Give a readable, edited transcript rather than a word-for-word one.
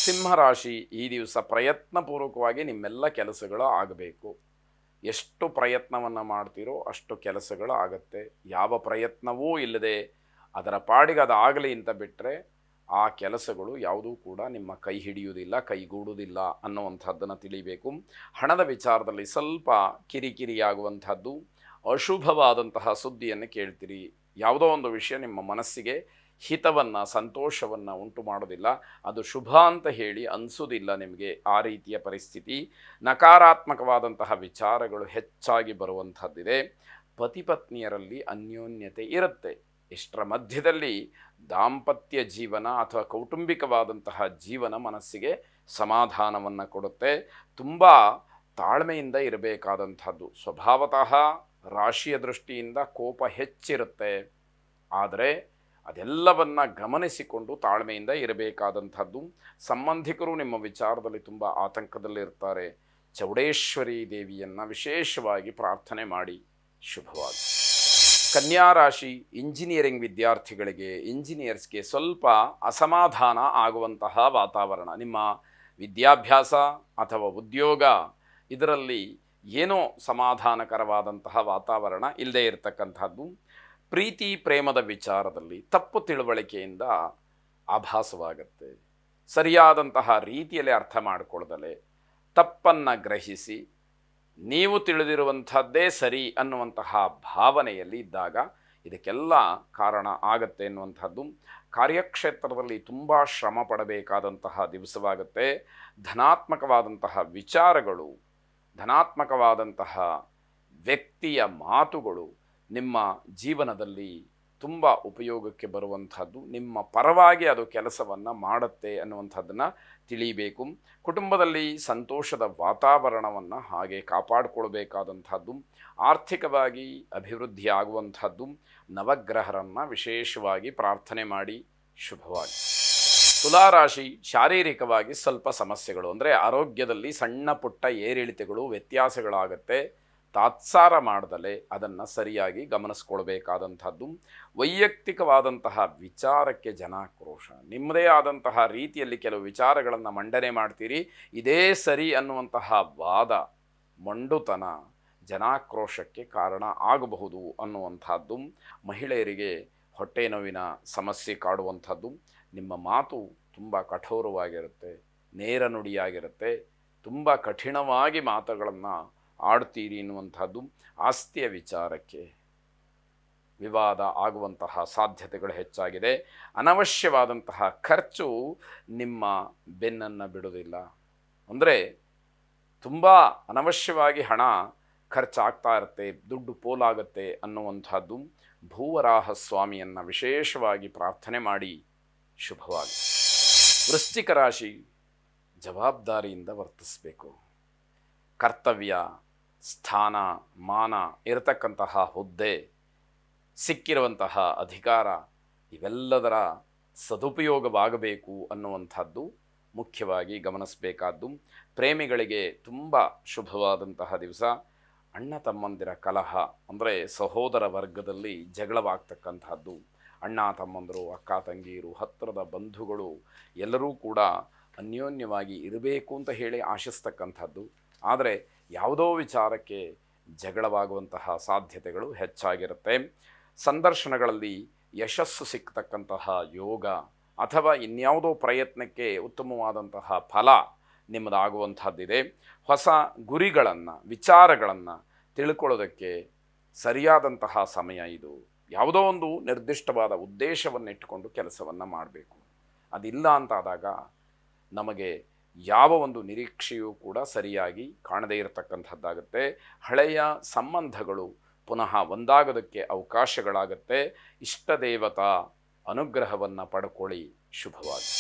ಸಿಂಹರಾಶಿ ಈ ದಿವಸ ಪ್ರಯತ್ನಪೂರ್ವಕವಾಗಿ ನಿಮ್ಮೆಲ್ಲ ಕೆಲಸಗಳು ಆಗಬೇಕು. ಎಷ್ಟು ಪ್ರಯತ್ನವನ್ನು ಮಾಡ್ತೀರೋ ಅಷ್ಟು ಕೆಲಸಗಳು ಆಗತ್ತೆ. ಯಾವ ಪ್ರಯತ್ನವೂ ಇಲ್ಲದೆ ಅದರ ಪಾಡಿಗೆ ಅದಾಗಲಿ ಅಂತ ಬಿಟ್ಟರೆ ಆ ಕೆಲಸಗಳು ಯಾವುದೂ ಕೂಡ ನಿಮ್ಮ ಕೈ ಹಿಡಿಯುವುದಿಲ್ಲ, ಕೈಗೂಡುವುದಿಲ್ಲ ಅನ್ನುವಂಥದ್ದನ್ನು ತಿಳಿಬೇಕು. ಹಣದ ವಿಚಾರದಲ್ಲಿ ಸ್ವಲ್ಪ ಕಿರಿಕಿರಿಯಾಗುವಂಥದ್ದು, ಅಶುಭವಾದಂತಹ ಸುದ್ದಿಯನ್ನು ಕೇಳ್ತೀರಿ. ಯಾವುದೋ ಒಂದು ವಿಷಯ ನಿಮ್ಮ ಮನಸ್ಸಿಗೆ ಹಿತವನ್ನು, ಸಂತೋಷವನ್ನು ಉಂಟು ಮಾಡೋದಿಲ್ಲ, ಅದು ಶುಭ ಅಂತ ಹೇಳಿ ಅನಿಸೋದಿಲ್ಲ ನಿಮಗೆ. ಆ ರೀತಿಯ ಪರಿಸ್ಥಿತಿ, ನಕಾರಾತ್ಮಕವಾದಂತಹ ವಿಚಾರಗಳು ಹೆಚ್ಚಾಗಿ ಬರುವಂಥದ್ದಿದೆ. ಪತಿ ಪತ್ನಿಯರಲ್ಲಿ ಅನ್ಯೋನ್ಯತೆ ಇರುತ್ತೆ. ಇಷ್ಟರ ಮಧ್ಯದಲ್ಲಿ ದಾಂಪತ್ಯ ಜೀವನ ಅಥವಾ ಕೌಟುಂಬಿಕವಾದಂತಹ ಜೀವನ ಮನಸ್ಸಿಗೆ ಸಮಾಧಾನವನ್ನು ಕೊಡುತ್ತೆ. ತುಂಬ ತಾಳ್ಮೆಯಿಂದ ಇರಬೇಕಾದಂಥದ್ದು. ಸ್ವಭಾವತಃ ರಾಶಿಯ ದೃಷ್ಟಿಯಿಂದ ಕೋಪ ಹೆಚ್ಚಿರುತ್ತೆ, ಆದರೆ ಅದೆಲ್ಲವನ್ನು ಗಮನಿಸಿಕೊಂಡು ತಾಳ್ಮೆಯಿಂದ ಇರಬೇಕಾದಂಥದ್ದು. ಸಂಬಂಧಿಕರು ನಿಮ್ಮ ವಿಚಾರದಲ್ಲಿ ತುಂಬ ಆತಂಕದಲ್ಲಿರ್ತಾರೆ. ಚೌಡೇಶ್ವರಿ ದೇವಿಯನ್ನು ವಿಶೇಷವಾಗಿ ಪ್ರಾರ್ಥನೆ ಮಾಡಿ. ಶುಭವಾಗಿ. ಕನ್ಯಾ ರಾಶಿ ಇಂಜಿನಿಯರಿಂಗ್ ವಿದ್ಯಾರ್ಥಿಗಳಿಗೆ, ಇಂಜಿನಿಯರ್ಸ್ಗೆ ಸ್ವಲ್ಪ ಅಸಮಾಧಾನ ಆಗುವಂತಹ ವಾತಾವರಣ. ನಿಮ್ಮ ವಿದ್ಯಾಭ್ಯಾಸ ಅಥವಾ ಉದ್ಯೋಗ ಇದರಲ್ಲಿ ಏನೋ ಸಮಾಧಾನಕರವಾದಂತಹ ವಾತಾವರಣ ಇಲ್ಲದೇ ಇರತಕ್ಕಂಥದ್ದು. ಪ್ರೀತಿ ಪ್ರೇಮದ ವಿಚಾರದಲ್ಲಿ ತಪ್ಪು ತಿಳುವಳಿಕೆಯಿಂದ ಆಭಾಸವಾಗುತ್ತೆ. ಸರಿಯಾದಂತಹ ರೀತಿಯಲ್ಲಿ ಅರ್ಥ ಮಾಡಿಕೊಳ್ಳದಲೆ ತಪ್ಪನ್ನು ಗ್ರಹಿಸಿ ನೀವು ತಿಳಿದಿರುವಂಥದ್ದೇ ಸರಿ ಅನ್ನುವಂತಹ ಭಾವನೆಯಲ್ಲಿ ಇದ್ದಾಗ ಇದಕ್ಕೆಲ್ಲ ಕಾರಣ ಆಗತ್ತೆ ಎನ್ನುವಂಥದ್ದು. ಕಾರ್ಯಕ್ಷೇತ್ರದಲ್ಲಿ ತುಂಬ ಶ್ರಮ ಪಡಬೇಕಾದಂತಹ ದಿವಸವಾಗುತ್ತೆ. ಧನಾತ್ಮಕವಾದಂತಹ ವಿಚಾರಗಳು, ಧನಾತ್ಮಕವಾದಂತಹ ವ್ಯಕ್ತಿಯ ಮಾತುಗಳು ನಿಮ್ಮ ಜೀವನದಲ್ಲಿ ತುಂಬ ಉಪಯೋಗಕ್ಕೆ ಬರುವಂಥದ್ದು. ನಿಮ್ಮ ಪರವಾಗಿ ಅದು ಕೆಲಸವನ್ನು ಮಾಡುತ್ತೆ ಅನ್ನುವಂಥದ್ದನ್ನು ತಿಳಿಯಬೇಕು. ಕುಟುಂಬದಲ್ಲಿ ಸಂತೋಷದ ವಾತಾವರಣವನ್ನು ಹಾಗೆ ಕಾಪಾಡಿಕೊಳ್ಬೇಕಾದಂಥದ್ದು. ಆರ್ಥಿಕವಾಗಿ ಅಭಿವೃದ್ಧಿ ಆಗುವಂಥದ್ದು. ನವಗ್ರಹರನ್ನು ವಿಶೇಷವಾಗಿ ಪ್ರಾರ್ಥನೆ ಮಾಡಿ. ಶುಭವಾಗಿ. ತುಲಾರಾಶಿ ಶಾರೀರಿಕವಾಗಿ ಸ್ವಲ್ಪ ಸಮಸ್ಯೆಗಳು, ಅಂದರೆ ಆರೋಗ್ಯದಲ್ಲಿ ಸಣ್ಣ ಪುಟ್ಟ ಏರಿಳಿತಗಳು, ವ್ಯತ್ಯಾಸಗಳಾಗತ್ತೆ. ತಾತ್ಸಾರ ಮಾಡದಲೆ ಅದನ್ನು ಸರಿಯಾಗಿ ಗಮನಿಸ್ಕೊಳ್ಬೇಕಾದಂಥದ್ದು. ವೈಯಕ್ತಿಕವಾದಂತಹ ವಿಚಾರಕ್ಕೆ ಜನಾಕ್ರೋಶ, ನಿಮ್ಮದೇ ಆದಂತಹ ರೀತಿಯಲ್ಲಿ ಕೆಲವು ವಿಚಾರಗಳನ್ನು ಮಂಡನೆ ಮಾಡ್ತೀರಿ. ಇದೇ ಸರಿ ಅನ್ನುವಂತಹ ವಾದ, ಮೊಂಡುತನ ಜನಾಕ್ರೋಶಕ್ಕೆ ಕಾರಣ ಆಗಬಹುದು ಅನ್ನುವಂಥದ್ದು. ಮಹಿಳೆಯರಿಗೆ ಹೊಟ್ಟೆ ನೋವಿನ ಸಮಸ್ಯೆ ಕಾಡುವಂಥದ್ದು. ನಿಮ್ಮ ಮಾತು ತುಂಬ ಕಠೋರವಾಗಿರುತ್ತೆ, ನೇರ ನುಡಿಯಾಗಿರುತ್ತೆ, ತುಂಬ ಕಠಿಣವಾಗಿ ಮಾತುಗಳನ್ನು ಆಡ್ತೀರಿ ಎನ್ನುವಂಥದ್ದು. ಆಸ್ತಿಯ ವಿಚಾರಕ್ಕೆ ವಿವಾದ ಆಗುವಂತಹ ಸಾಧ್ಯತೆಗಳು ಹೆಚ್ಚಾಗಿದೆ. ಅನವಶ್ಯವಾದಂತಹ ಖರ್ಚು ನಿಮ್ಮ ಬೆನ್ನನ್ನು ಬಿಡುವುದಿಲ್ಲ. ಅಂದರೆ ತುಂಬ ಅನವಶ್ಯವಾಗಿ ಹಣ ಖರ್ಚಾಗ್ತಾ ಇರುತ್ತೆ, ದುಡ್ಡು ಪೋಲಾಗುತ್ತೆ ಅನ್ನುವಂಥದ್ದು. ಭೂವರಾಹ ಸ್ವಾಮಿಯನ್ನು ವಿಶೇಷವಾಗಿ ಪ್ರಾರ್ಥನೆ ಮಾಡಿ. ಶುಭವಾಗಿ. ವೃಶ್ಚಿಕ ರಾಶಿ ಜವಾಬ್ದಾರಿಯಿಂದ ವರ್ತಿಸಬೇಕು. ಕರ್ತವ್ಯ, ಸ್ಥಾನ, ಮಾನ ಇರತಕ್ಕಂತಹ ಹುದ್ದೆ, ಸಿಕ್ಕಿರುವಂತಹ ಅಧಿಕಾರ ಇವೆಲ್ಲದರ ಸದುಪಯೋಗವಾಗಬೇಕು ಅನ್ನುವಂಥದ್ದು ಮುಖ್ಯವಾಗಿ ಗಮನಿಸಬೇಕಾದ್ದು. ಪ್ರೇಮಿಗಳಿಗೆ ತುಂಬ ಶುಭವಾದಂತಹ ದಿವಸ. ಅಣ್ಣ ತಮ್ಮಂದಿರ ಕಲಹ, ಅಂದರೆ ಸಹೋದರ ವರ್ಗದಲ್ಲಿ ಜಗಳವಾಗ್ತಕ್ಕಂಥದ್ದು. ಅಣ್ಣ ತಮ್ಮಂದರು, ಅಕ್ಕ ತಂಗಿಯರು, ಹತ್ತಿರದ ಬಂಧುಗಳು ಎಲ್ಲರೂ ಕೂಡ ಅನ್ಯೋನ್ಯವಾಗಿ ಇರಬೇಕು ಅಂತ ಹೇಳಿ ಆಶಿಸ್ತಕ್ಕಂಥದ್ದು. ಆದರೆ ಯಾವುದೋ ವಿಚಾರಕ್ಕೆ ಜಗಳವಾಗುವಂತಹ ಸಾಧ್ಯತೆಗಳು ಹೆಚ್ಚಾಗಿರುತ್ತೆ. ಸಂದರ್ಶನಗಳಲ್ಲಿ ಯಶಸ್ಸು ಸಿಕ್ಕತಕ್ಕಂತಹ ಯೋಗ ಅಥವಾ ಇನ್ಯಾವುದೋ ಪ್ರಯತ್ನಕ್ಕೆ ಉತ್ತಮವಾದಂತಹ ಫಲ ನಿಮ್ಮದಾಗುವಂಥದ್ದಿದೆ. ಹೊಸ ಗುರಿಗಳನ್ನು, ವಿಚಾರಗಳನ್ನು ತಿಳ್ಕೊಳ್ಳೋದಕ್ಕೆ ಸರಿಯಾದಂತಹ ಸಮಯ ಇದು. ಯಾವುದೋ ಒಂದು ನಿರ್ದಿಷ್ಟವಾದ ಉದ್ದೇಶವನ್ನು ಇಟ್ಟುಕೊಂಡು ಕೆಲಸವನ್ನು ಮಾಡಬೇಕು. ಅದಿಲ್ಲ ಅಂತಾದಾಗ ನಮಗೆ ಯಾವ ಒಂದು ನಿರೀಕ್ಷೆಯೂ ಕೂಡ ಸರಿಯಾಗಿ ಕಾಣದೇ ಇರತಕ್ಕಂಥದ್ದಾಗುತ್ತೆ. ಹಳೆಯ ಸಂಬಂಧಗಳು ಪುನಃ ಒಂದಾಗೋದಕ್ಕೆ ಅವಕಾಶಗಳಾಗುತ್ತೆ. ಇಷ್ಟ ದೇವತಾ ಅನುಗ್ರಹವನ್ನು ಪಡ್ಕೊಳ್ಳಿ. ಶುಭವಾಗಿ.